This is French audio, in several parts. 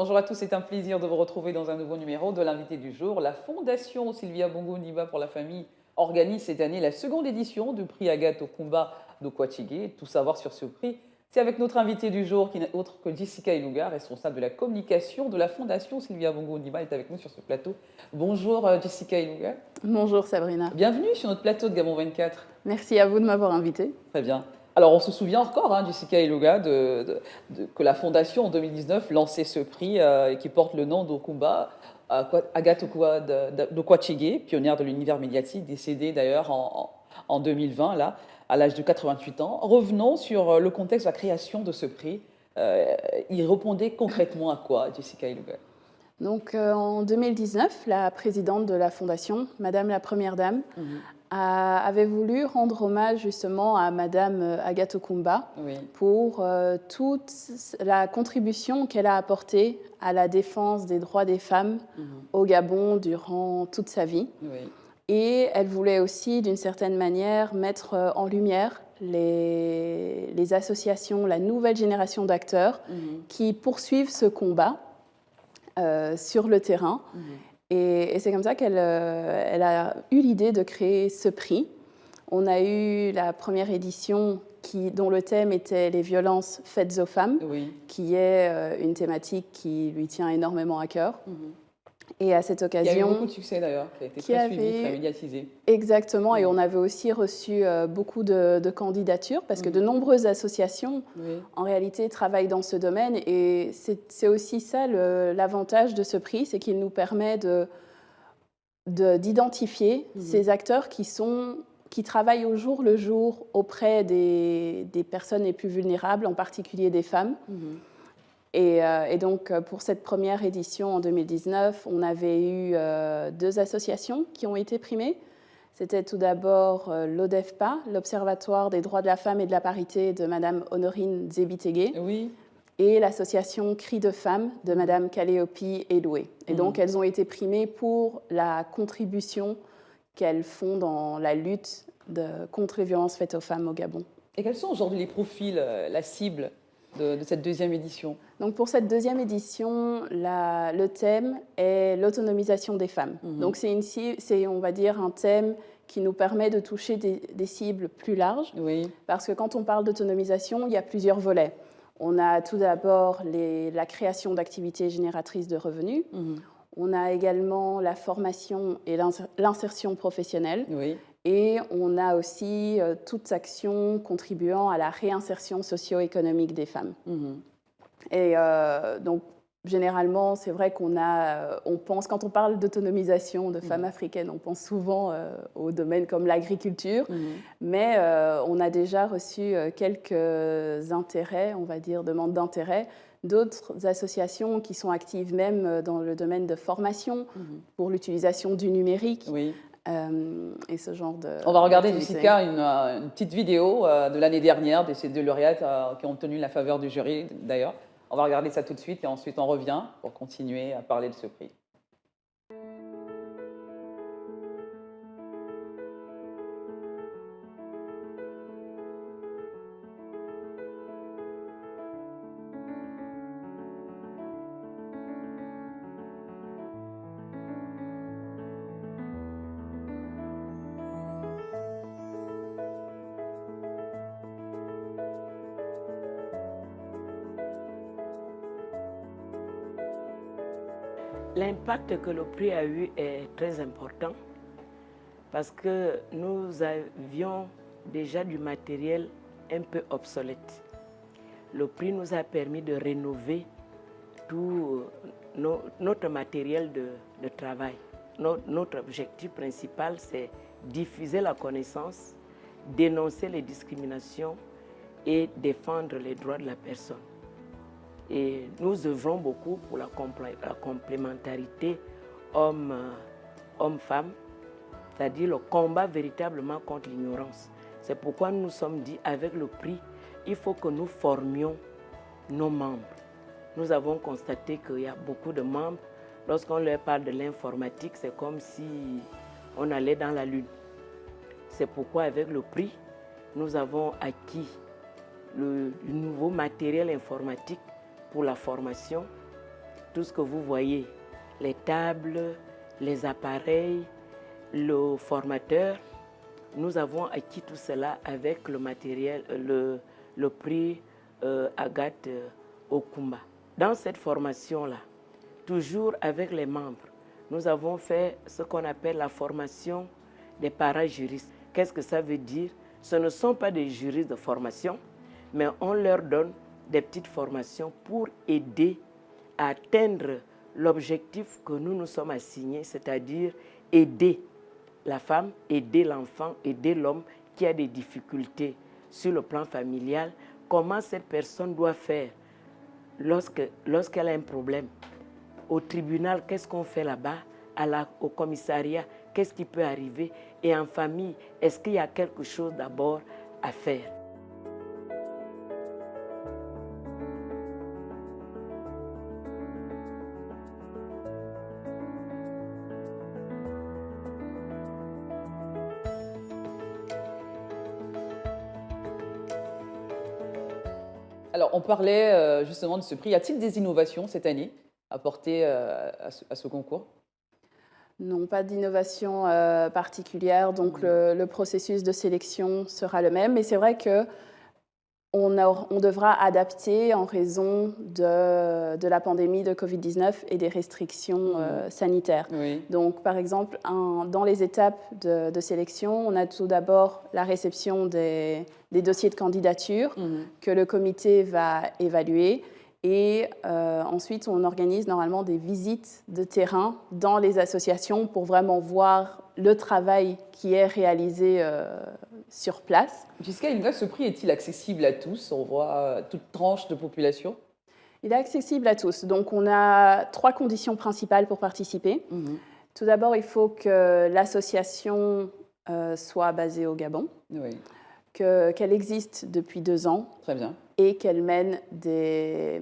Bonjour à tous, c'est un plaisir de vous retrouver dans un nouveau numéro de l'invité du jour. La Fondation Sylvia Bongo Ndiba pour la famille organise cette année la seconde édition du prix Agathe Okumba d'Okwachigue. Tout savoir sur ce prix, c'est avec notre invité du jour qui n'est autre que Jessica Iluga, responsable de la communication de la Fondation Sylvia Bongo Ndiba, est avec nous sur ce plateau. Bonjour Jessica Iluga. Bonjour Sabrina. Bienvenue sur notre plateau de Gabon 24. Merci à vous de m'avoir invitée. Très bien. Alors, on se souvient encore, Jessica Iluga, que la Fondation, en 2019, lançait ce prix qui porte le nom d'Okumba, Agathe Okumba d'Okwachigue, pionnière de l'univers médiatique, décédée d'ailleurs en 2020, là, à l'âge de 88 ans. Revenons sur le contexte de la création de ce prix. Il répondait concrètement à quoi, Jessica Iluga? Donc, en 2019, la présidente de la Fondation, Madame la Première Dame, avait voulu rendre hommage justement à Madame Agathe Okumba pour toute la contribution qu'elle a apportée à la défense des droits des femmes au Gabon durant toute sa vie. Et elle voulait aussi, d'une certaine manière, mettre en lumière les associations, la nouvelle génération d'acteurs qui poursuivent ce combat sur le terrain. Et c'est comme ça qu'elle a eu l'idée de créer ce prix. On a eu la première édition dont le thème était les violences faites aux femmes, qui est une thématique qui lui tient énormément à cœur. Et à cette occasion... Il y a eu beaucoup de succès d'ailleurs, qui a été très suivi, très médiatisé. Exactement, et on avait aussi reçu beaucoup de candidatures, parce que de nombreuses associations, en réalité, travaillent dans ce domaine. Et c'est aussi ça l'avantage de ce prix, c'est qu'il nous permet d'identifier ces acteurs qui travaillent au jour le jour auprès des personnes les plus vulnérables, en particulier des femmes. Et donc, pour cette première édition en 2019, on avait eu deux associations qui ont été primées. C'était tout d'abord l'ODEFPA, l'Observatoire des droits de la femme et de la parité de Madame Honorine Zebitege, et l'association Cris de femmes de Madame Kaleopi Eloué. Et donc, elles ont été primées pour la contribution qu'elles font dans la lutte contre les violences faites aux femmes au Gabon. Et quels sont aujourd'hui les profils, la cible de cette deuxième édition? Donc pour cette deuxième édition, le thème est l'autonomisation des femmes. Donc c'est, on va dire, un thème qui nous permet de toucher des cibles plus larges. Parce que quand on parle d'autonomisation, il y a plusieurs volets. On a tout d'abord la création d'activités génératrices de revenus. On a également la formation et l'insertion professionnelle. Et on a aussi toute action contribuant à la réinsertion socio-économique des femmes. Et donc, généralement, c'est vrai on pense, quand on parle d'autonomisation de femmes africaines, on pense souvent aux domaines comme l'agriculture, mais on a déjà reçu quelques intérêts, on va dire, demandes d'intérêt, d'autres associations qui sont actives même dans le domaine de formation pour l'utilisation du numérique. Et ce genre de... On va regarder, Jessica, une petite vidéo de l'année dernière de ces deux lauréates qui ont obtenu la faveur du jury, d'ailleurs. On va regarder ça tout de suite et ensuite on revient pour continuer à parler de ce prix. L'impact que le prix a eu est très important parce que nous avions déjà du matériel un peu obsolète. Le prix nous a permis de rénover tout notre matériel de travail. Notre objectif principal, c'est diffuser la connaissance, dénoncer les discriminations et défendre les droits de la personne. Et nous œuvrons beaucoup pour la complémentarité homme-femme, c'est-à-dire le combat véritablement contre l'ignorance. C'est pourquoi nous nous sommes dit, avec le prix, il faut que nous formions nos membres. Nous avons constaté qu'il y a beaucoup de membres. Lorsqu'on leur parle de l'informatique, c'est comme si on allait dans la lune. C'est pourquoi, avec le prix, nous avons acquis du nouveau matériel informatique pour la formation tout ce que vous voyez, les tables, les appareils, le formateur, nous avons acquis tout cela avec le matériel, le prix Agathe Okumba. Dans cette formation-là, toujours avec les membres, nous avons fait ce qu'on appelle la formation des parajuristes. Qu'est-ce que ça veut dire? Ce ne sont pas des juristes de formation, mais on leur donne des petites formations pour aider à atteindre l'objectif que nous nous sommes assignés, c'est-à-dire aider la femme, aider l'enfant, aider l'homme qui a des difficultés sur le plan familial. Comment cette personne doit faire lorsqu'elle a un problème? Au tribunal, qu'est-ce qu'on fait là-bas? Au commissariat, qu'est-ce qui peut arriver? Et en famille, est-ce qu'il y a quelque chose d'abord à faire? Alors, on parlait justement de ce prix. Y a-t-il des innovations cette année apportées à ce concours? Non, pas d'innovation particulière, donc le processus de sélection sera le même. Mais c'est vrai qu'on devra adapter en raison de la pandémie de Covid-19 et des restrictions sanitaires. Oui. Donc, par exemple, dans les étapes de sélection, on a tout d'abord la réception des dossiers de candidature que le comité va évaluer. Et ensuite, on organise normalement des visites de terrain dans les associations pour vraiment voir le travail qui est réalisé sur place. Jusqu'à une ce prix est-il accessible à tous? On voit toute tranche de population. Il est accessible à tous. Donc, on a 3 conditions principales pour participer. Tout d'abord, il faut que l'association soit basée au Gabon, qu'elle existe depuis 2 ans. Très bien. Et qu'elle mène des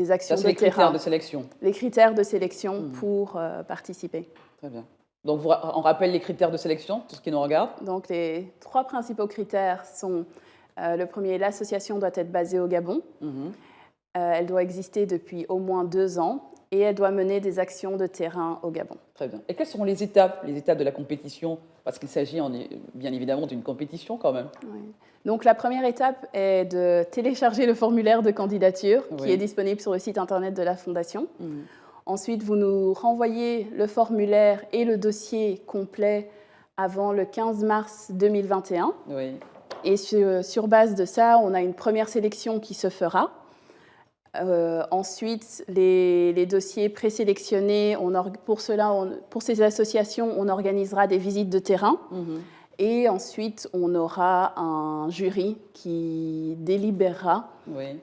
actions de terrain. Les critères de sélection. Les critères de sélection pour participer. Très bien. Donc, on rappelle les critères de sélection, tout ce qui nous regarde. Donc, les 3 principaux critères sont, le premier, l'association doit être basée au Gabon. Elle doit exister depuis au moins 2 ans et elle doit mener des actions de terrain au Gabon. Très bien. Et quelles sont les étapes de la compétition? Parce qu'il s'agit bien évidemment d'une compétition quand même. Oui. Donc la première étape est de télécharger le formulaire de candidature qui est disponible sur le site internet de la Fondation. Ensuite, vous nous renvoyez le formulaire et le dossier complet avant le 15 mars 2021. Oui. Et sur base de ça, on a une première sélection qui se fera. Ensuite, les dossiers présélectionnés, pour ces associations, on organisera des visites de terrain. Et ensuite, on aura un jury qui délibérera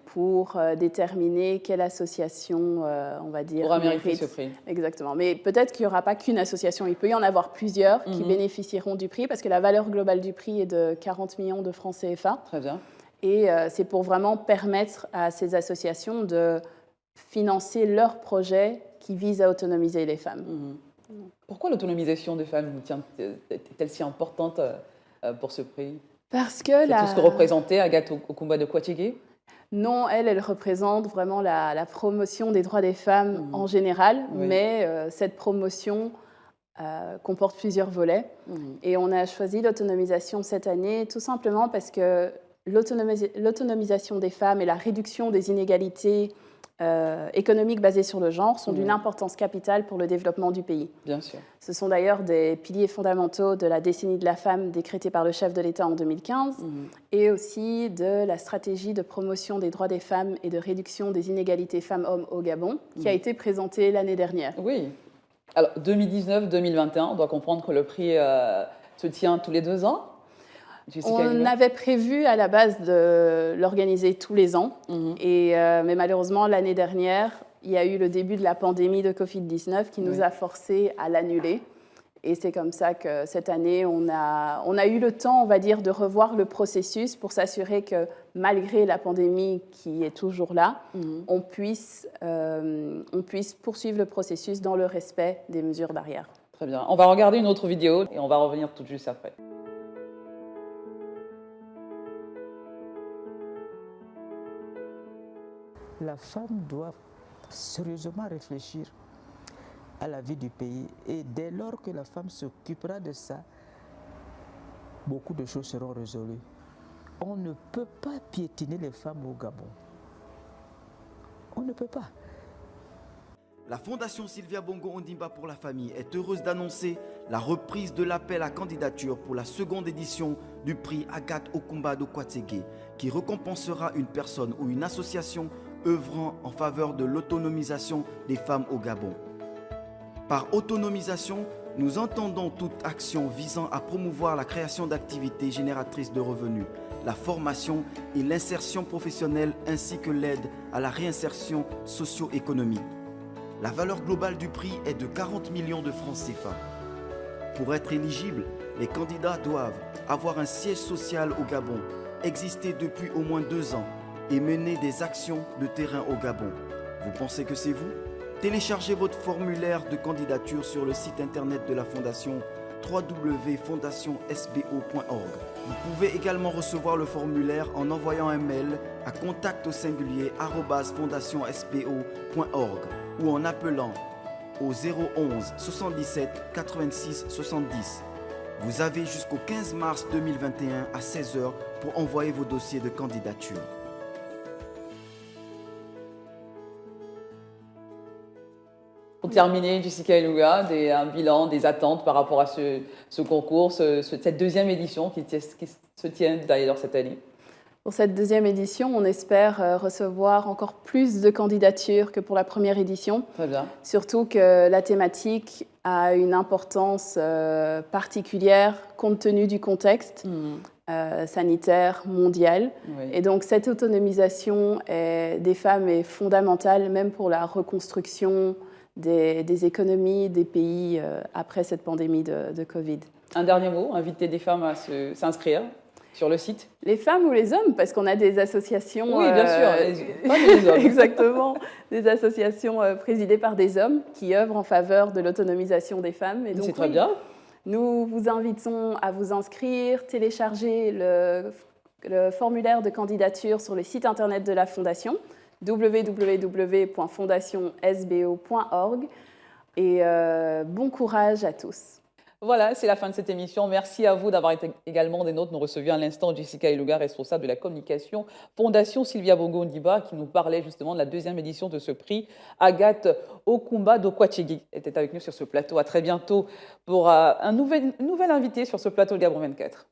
pour déterminer quelle association, on va dire, pourra mériter ce prix. Exactement. Mais peut-être qu'il n'y aura pas qu'une association. Il peut y en avoir plusieurs qui bénéficieront du prix parce que la valeur globale du prix est de 40 millions de francs CFA. Très bien. Et c'est pour vraiment permettre à ces associations de financer leurs projets qui visent à autonomiser les femmes. Pourquoi l'autonomisation des femmes est-elle si importante pour ce prix? Parce que c'est tout ce que représentait Agathe Okumba de Kwachegué? Non, elle représente vraiment la promotion des droits des femmes en général, mais cette promotion comporte plusieurs volets. Et on a choisi l'autonomisation cette année tout simplement parce que l'autonomisation des femmes et la réduction des inégalités économiques basées sur le genre sont d'une importance capitale pour le développement du pays. Bien sûr. Ce sont d'ailleurs des piliers fondamentaux de la décennie de la femme décrétée par le chef de l'État en 2015 et aussi de la stratégie de promotion des droits des femmes et de réduction des inégalités femmes-hommes au Gabon qui a été présentée l'année dernière. Oui. Alors, 2019-2021, on doit comprendre que le prix se tient tous les 2 ans. On avait prévu à la base de l'organiser tous les ans, mais malheureusement, l'année dernière, il y a eu le début de la pandémie de Covid-19 qui nous a forcés à l'annuler. Et c'est comme ça que cette année, on a eu le temps, on va dire, de revoir le processus pour s'assurer que malgré la pandémie qui est toujours là, on puisse poursuivre le processus dans le respect des mesures barrières. Très bien. On va regarder une autre vidéo et on va revenir tout de suite après. La femme doit sérieusement réfléchir à la vie du pays. Et dès lors que la femme s'occupera de ça, beaucoup de choses seront résolues. On ne peut pas piétiner les femmes au Gabon. On ne peut pas. La Fondation Sylvia Bongo Ondimba pour la famille est heureuse d'annoncer la reprise de l'appel à candidature pour la seconde édition du prix Agathe Okumba Dokwatsege, qui récompensera une personne ou une association œuvrant en faveur de l'autonomisation des femmes au Gabon. Par autonomisation, nous entendons toute action visant à promouvoir la création d'activités génératrices de revenus, la formation et l'insertion professionnelle ainsi que l'aide à la réinsertion socio-économique. La valeur globale du prix est de 40 millions de francs CFA. Pour être éligible, les candidats doivent avoir un siège social au Gabon, exister depuis au moins 2 ans et mener des actions de terrain au Gabon. Vous pensez que c'est vous? Téléchargez votre formulaire de candidature sur le site internet de la Fondation www.fondationsbo.org. Vous pouvez également recevoir le formulaire en envoyant un mail à contact@fondationsbo.org ou en appelant au 011 77 86 70. Vous avez jusqu'au 15 mars 2021 à 16 h pour envoyer vos dossiers de candidature. Pour terminer, Jessica Eluga, un bilan, des attentes par rapport à ce concours, cette deuxième édition qui se tient d'ailleurs cette année. Pour cette deuxième édition, on espère recevoir encore plus de candidatures que pour la première édition. Très bien. Surtout que la thématique a une importance particulière compte tenu du contexte sanitaire mondial. Oui. Et donc cette autonomisation des femmes est fondamentale même pour la reconstruction des économies des pays après cette pandémie de Covid. Un dernier mot, inviter des femmes à s'inscrire sur le site? Les femmes ou les hommes, parce qu'on a des associations... Oui, bien sûr, pas les hommes. Exactement, des associations présidées par des hommes qui œuvrent en faveur de l'autonomisation des femmes. C'est très bien. Nous vous invitons à vous inscrire, télécharger le formulaire de candidature sur le site internet de la Fondation, www.fondationsbo.org, et bon courage à tous. Voilà, c'est la fin de cette émission. Merci à vous d'avoir été également des nôtres. Nous recevions à l'instant Jessica Eluga, responsable de la communication Fondation Sylvia Bongo Ondimba, qui nous parlait justement de la deuxième édition de ce prix. Agathe Okumba Dokwatsege était avec nous sur ce plateau. À très bientôt pour un nouvel invité sur ce plateau de Gabon 24.